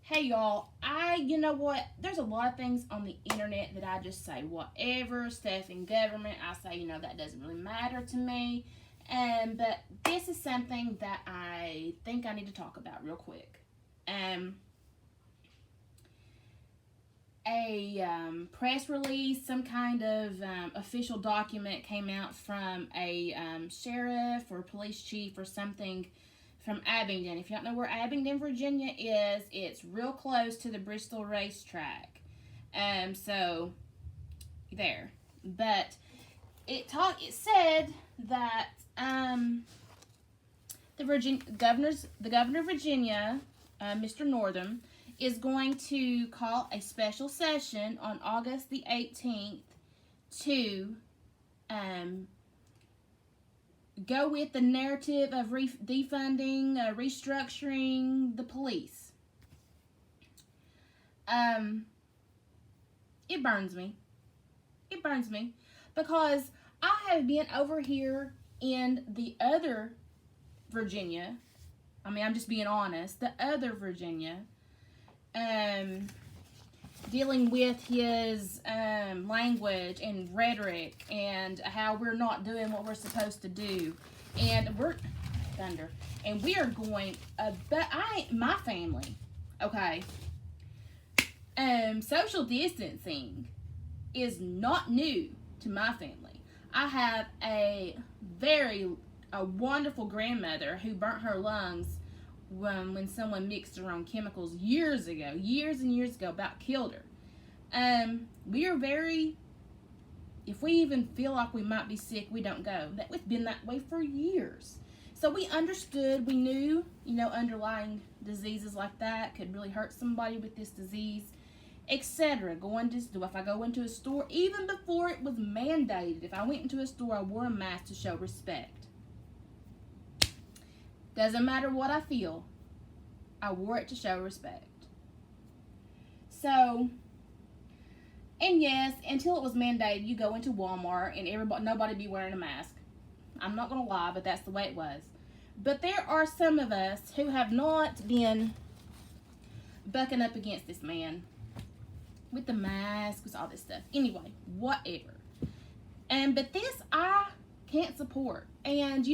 Hey y'all, you know what? There's a lot of things on the internet that I just say, whatever, stuff in government, I say, that doesn't really matter to me. But this is something that I think I need to talk about real quick. Um, a press release, some kind of official document came out from a sheriff or police chief or something from Abingdon. If you don't know where Abingdon, Virginia is, it's real close to the Bristol racetrack. So there. But it said that the governor of Virginia, Mr. Northam, is going to call a special session on August the 18th to um, go with the narrative of defunding, restructuring the police. It burns me. It burns me because I have been over here in the other Virginia. I'm just being honest. The other Virginia, dealing with his language and rhetoric and how we're not doing what we're supposed to do, and we are going. But my family, okay. Social distancing is not new to my family. I have a wonderful grandmother who burnt her lungs when someone mixed her own chemicals years and years ago, about killed her. We are very, if we even feel like we might be sick, we don't go. It's been that way for years. So we understood, we knew, underlying diseases like that could really hurt somebody with this disease, etc. If I go into a store, even before it was mandated, if I went into a store, I wore a mask to show respect. Doesn't matter what I feel, I wore it to show respect. So, and yes, until it was mandated, you go into Walmart and nobody be wearing a mask. I'm not gonna lie, but that's the way it was. But there are some of us who have not been bucking up against this man with the mask, with all this stuff. Anyway, whatever. But this I can't support. And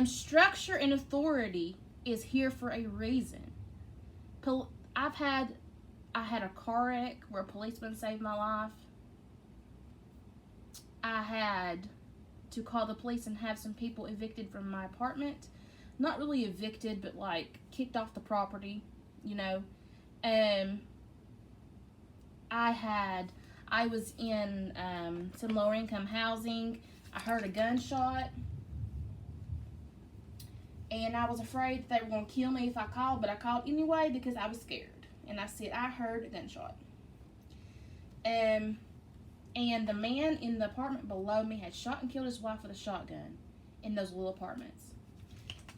structure and authority is here for a reason. I had a car wreck where a policeman saved my life. I had to call the police and have some people evicted from my apartment. Not really evicted, but like kicked off the property, I was in some lower income housing. I heard a gunshot. And I was afraid that they were going to kill me if I called, but I called anyway because I was scared. And I said, I heard a gunshot. And the man in the apartment below me had shot and killed his wife with a shotgun in those little apartments.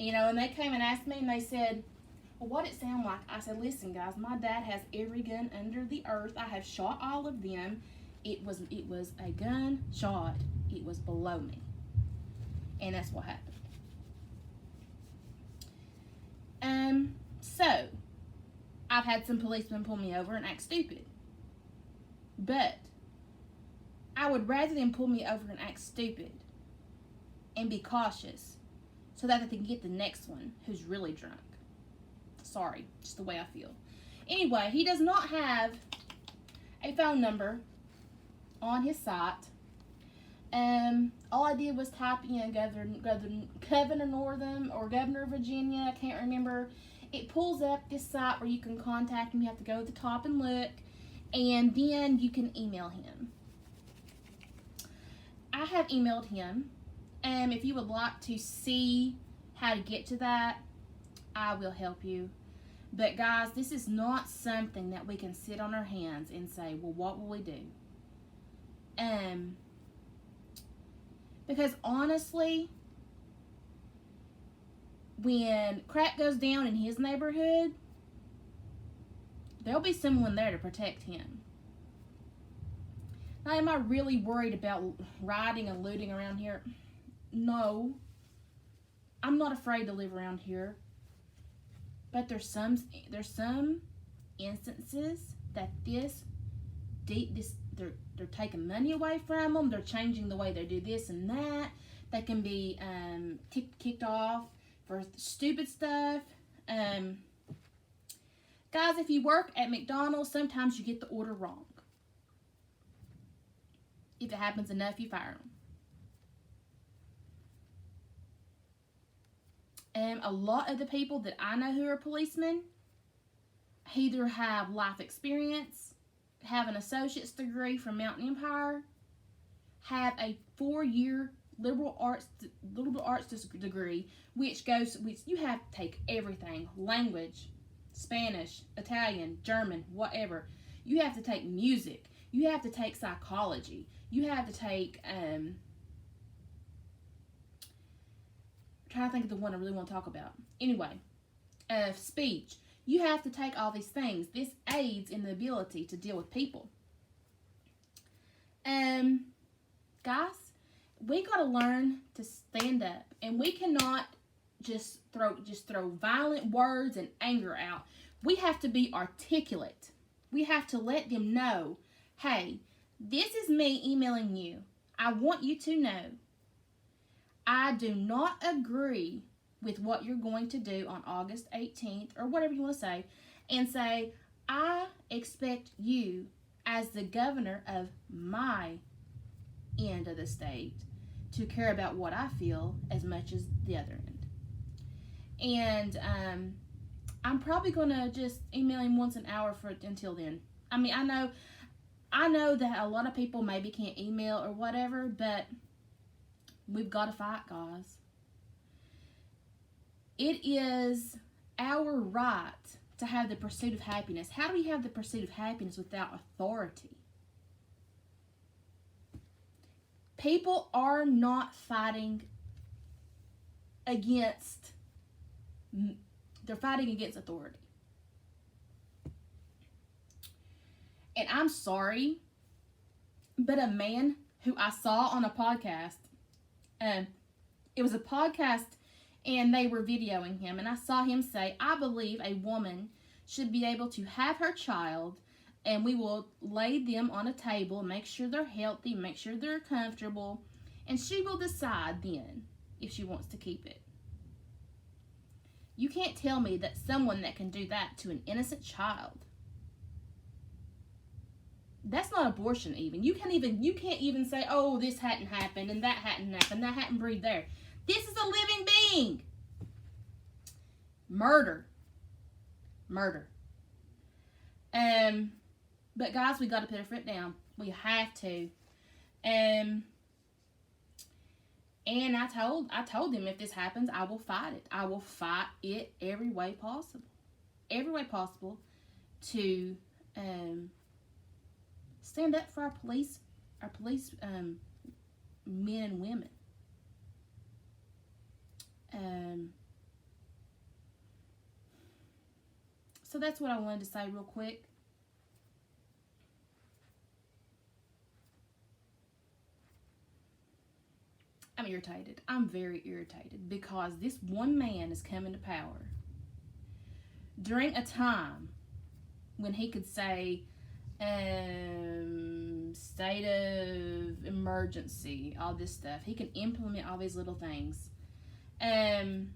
And they came and asked me, and they said, well, what it sound like? I said, listen, guys, my dad has every gun under the earth. I have shot all of them. It was a gunshot. It was below me. And that's what happened. So, I've had some policemen pull me over and act stupid. But, I would rather them pull me over and act stupid and be cautious so that they can get the next one who's really drunk. Sorry, just the way I feel. Anyway, he does not have a phone number on his site. All I did was type in Governor Northam or Governor of Virginia. I can't remember. It pulls up this site where you can contact him. You have to go to the top and look, and then you can email him. I have emailed him. If you would like to see how to get to that, I will help you. But guys, this is not something that we can sit on our hands and say, well, what will we do? Because honestly, when crap goes down in his neighborhood, there'll be someone there to protect him. Now, am I really worried about rioting and looting around here? No. I'm not afraid to live around here. But there's some instances that they're taking money away from them. They're changing the way they do this and that. They can be kicked off for stupid stuff. Guys, if you work at McDonald's, sometimes you get the order wrong. If it happens enough, you fire them. A lot of the people that I know who are policemen either have life experience, have an associate's degree from Mountain Empire, have a 4-year liberal arts degree, which you have to take everything: language, Spanish, Italian, German, whatever. You have to take music. You have to take psychology. You have to take I'm trying to think of the one I really want to talk about. Anyway, speech. You have to take all these things. This aids in the ability to deal with people. Guys, we got to learn to stand up, and we cannot just throw violent words and anger out. We have to be articulate. We have to let them know, hey, this is me emailing you. I want you to know I do not agree with what you're going to do on August 18th, or whatever you want to say, and say, I expect you, as the governor of my end of the state, to care about what I feel as much as the other end. And I'm probably going to just email him once an hour until then. I mean, I know that a lot of people maybe can't email or whatever, but we've got to fight, guys. It is our right to have the pursuit of happiness. How do we have the pursuit of happiness without authority? People are not fighting against, they're fighting against authority. And I'm sorry, but a man who I saw on a podcast, it was a podcast and they were videoing him, and I saw him say, I believe a woman should be able to have her child, and we will lay them on a table, make sure they're healthy, make sure they're comfortable, and she will decide then if she wants to keep it. You can't tell me that someone that can do that to an innocent child, that's not abortion even. You can't even say, oh, this hadn't happened, and that hadn't happened, that hadn't breathed there. This is a living being. Murder. But guys, we got to put our foot down. We have to. And I told him, if this happens, I will fight it. I will fight it every way possible. Every way possible to stand up for our police men and women. So that's what I wanted to say real quick. I'm irritated. I'm very irritated because this one man is coming to power during a time when he could say state of emergency, all this stuff. He can implement all these little things. A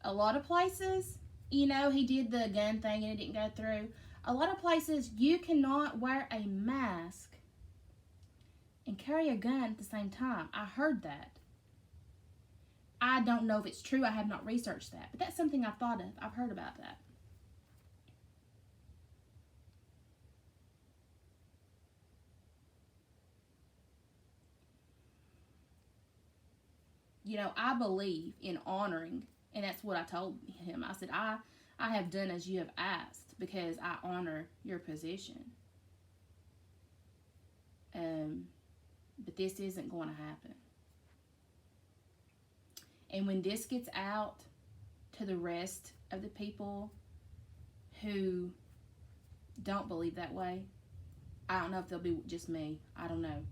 lot of places, he did the gun thing and it didn't go through. A lot of places, you cannot wear a mask and carry a gun at the same time. I heard that. I don't know if it's true. I have not researched that. But that's something I've thought of. I've heard about that. I believe in honoring, and that's what I told him. I said, I have done as you have asked because I honor your position. But this isn't going to happen. And when this gets out to the rest of the people who don't believe that way, I don't know if they'll be just me. I don't know.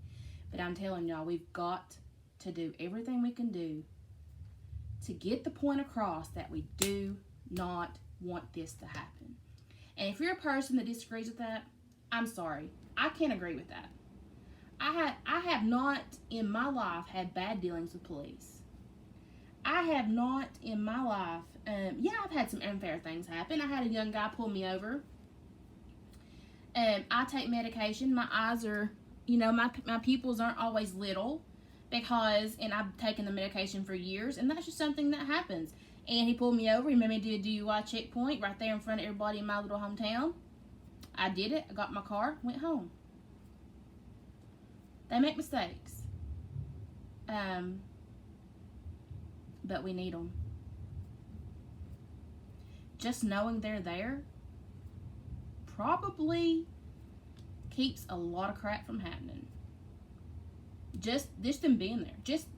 But I'm telling y'all, we've got to do everything we can do to get the point across that we do not want this to happen. And if you're a person that disagrees with that, I'm sorry. I can't agree with that. I have not in my life had bad dealings with police. I have not in my life, I've had some unfair things happen. I had a young guy pull me over. I take medication. My eyes are, my pupils aren't always little and I've taken the medication for years, and that's just something that happens. And he pulled me over. He made me do a DUI checkpoint right there in front of everybody in my little hometown. I did it. I got in my car, went home. They make mistakes. But we need them. Just knowing they're there probably keeps a lot of crap from happening. Just them being there. Just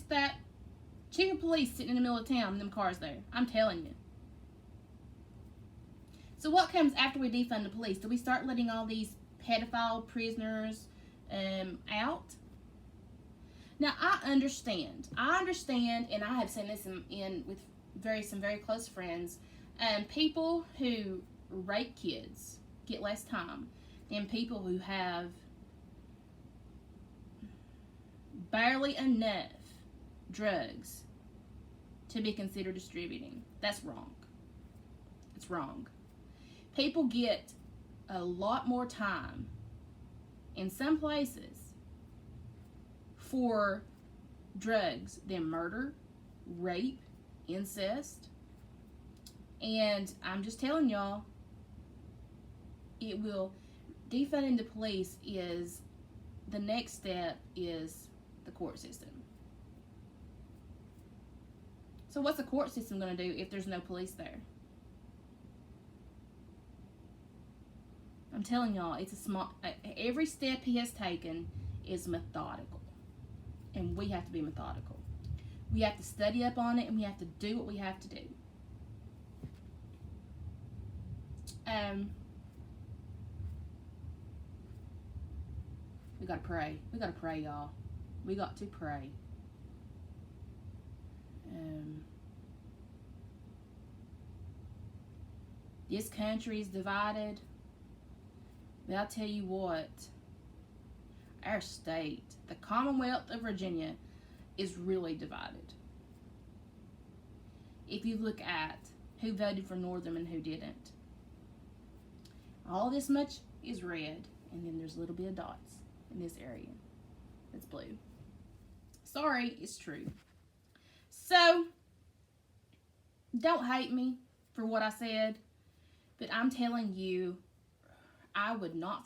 that chief of police sitting in the middle of town and them cars there. I'm telling you. So what comes after we defund the police? Do we start letting all these pedophile prisoners out? Now, I understand, and I have seen this in with some very close friends. People who rape kids get less time than people who have barely enough drugs to be considered distributing. That's wrong. It's wrong. People get a lot more time in some places for drugs than murder, rape, incest. And I'm just telling y'all, defunding the police is, the next step is the court system. So what's the court system going to do if there's no police there? I'm telling y'all, it's every step he has taken is methodical. And we have to be methodical. We have to study up on it, and we have to do what we have to do. We gotta pray. We gotta pray, y'all. We got to pray. This country is divided. But I'll tell you what, our state, the Commonwealth of Virginia, is really divided. If you look at who voted for Northam and who didn't. All this much is red, and then there's a little bit of dots in this area that's blue. Sorry, it's true. So, don't hate me for what I said, but I'm telling you, I would not